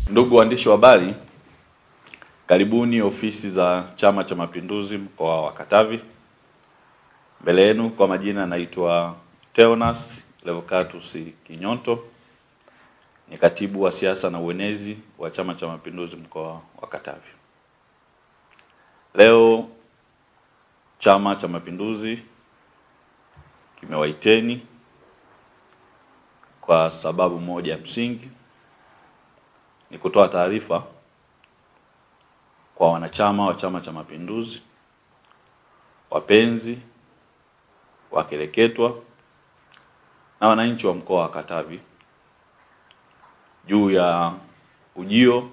Ndugu waandishi wa habari, karibuni ofisi za Chama cha Mapinduzi mkoa wa Katavi. Mbele yenu kwa majina naitwa Theonas Levocatus Kinyonto, ni katibu wa siasa na uenezi wa Chama cha Mapinduzi mkoa wa Katavi. Leo Chama cha Mapinduzi kimewaiteni kwa sababu moja ya msingi, ni kutoa taarifa kwa wanachama wa Chama cha Mapinduzi, wapenzi, wakereketwa na wananchi wa mkoa wa Katavi juu ya ujio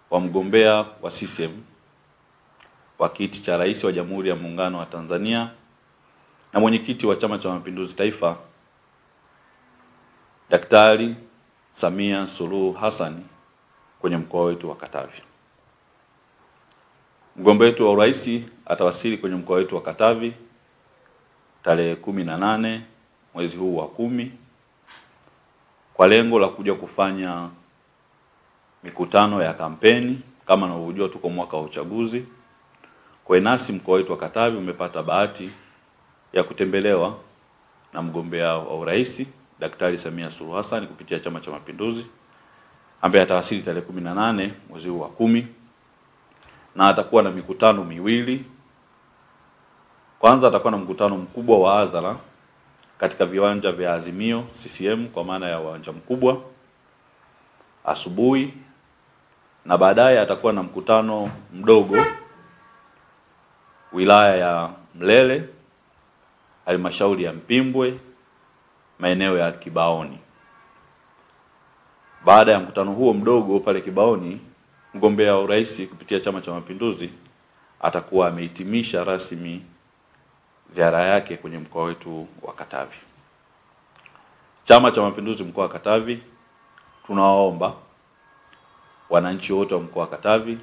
wa mgombea wa CCM wa kiti cha rais wa Jamhuri ya Muungano wa Tanzania na mwenyekiti wa Chama cha Mapinduzi Taifa, Daktari Samia Suluhu Hassan kwenye mkoa wetu wa Katavi. Mgombea wetu wa urais atawasili kwenye mkoa wetu wa Katavi tarehe 18 mwezi huu wa 10 kwa lengo la kuja kufanya mikutano ya kampeni. Kama unavyojua tuko mwaka wa uchaguzi. Kwa nasi mkoa wetu wa Katavi umepata bahati ya kutembelewa na mgombea wa urais Daktari Samia Suluhu Hassan kupitia Chama cha Mapinduzi, ambaye atawasili tarehe 18 mwezi huu wa 10 na atakuwa na mikutano miwili. Kwanza atakuwa na mkutano mkubwa wa hadhara katika viwanja vya Azimio CCM kwa maana ya uwanja mkubwa asubuhi, na baadaye atakuwa na mkutano mdogo wilaya ya Mlele, halmashauri ya Mpimbwe, maeneo ya Kibaoni. Baada ya mkutano huo mdogo pale Kibaoni, mgombea wa urais kupitia Chama cha Mapinduzi atakuwa amehitimisha rasmi ziara yake kwenye mkoa wetu wa Katavi. Chama cha Mapinduzi mkoa wa Katavi tunawaomba wananchi wote wa mkoa wa Katavi,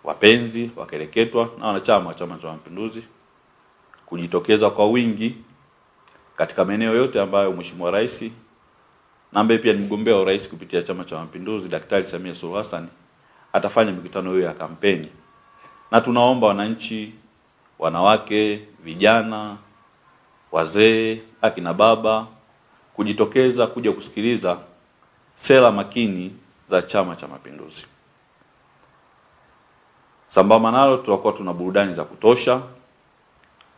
wapenzi, wakereketwa na wanachama wa Chama cha Mapinduzi kujitokeza kwa wingi katika maeneo yote ambayo Mheshimiwa Rais na ambaye pia ni mgombea wa urais kupitia Chama cha Mapinduzi Daktari Samia Suluhu Hassan atafanya mikutano hiyo ya kampeni. Na tunaomba wananchi, wanawake, vijana, wazee, akina baba kujitokeza kuja kusikiliza sera makini za Chama cha Mapinduzi. Sambamba nalo tutakuwa tuna burudani za kutosha.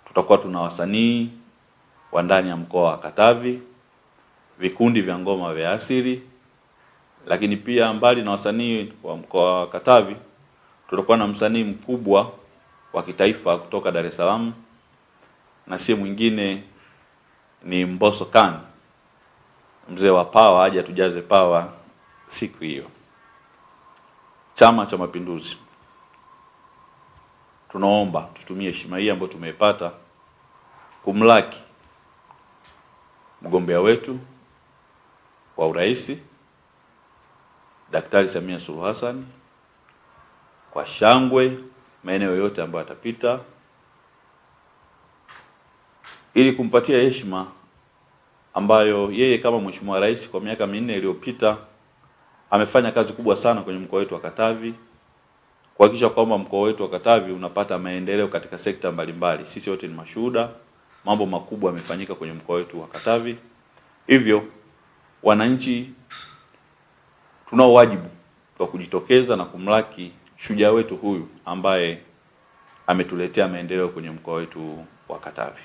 Tutakuwa tuna wasanii wa ndani ya mkoa wa Katavi, vikundi vya ngoma vya asili, lakini pia mbali na wasanii wa mkoa wa Katavi tutakuwa na msanii mkubwa wa kitaifa kutoka Dar es Salaam, na si mwingine ni Mbosso Khan, mzee wa power, aje tujaze power siku hiyo. Chama cha Mapinduzi tunaomba tutumie heshima hii ambayo tumeipata kumlaki mgombea wetu wa urais Daktari Samia Suluhu Hassan kwa shangwe maeneo yote ambayo atapita, ili kumpatia heshima ambayo yeye kama Mheshimiwa Rais kwa miaka 4 iliyopita amefanya kazi kubwa sana kwenye mkoa wetu wa Katavi kuhakikisha kwamba mkoa wetu wa Katavi unapata maendeleo katika sekta mbalimbali. Sisi wote ni mashuhuda, mambo makubwa yamefanyika kwenye mkoa wetu wa Katavi. Hivyo wananchi tunao wajibu wa kujitokeza na kumlaki shujaa wetu huyu ambaye ametuletea maendeleo kwenye mkoa wetu wa Katavi.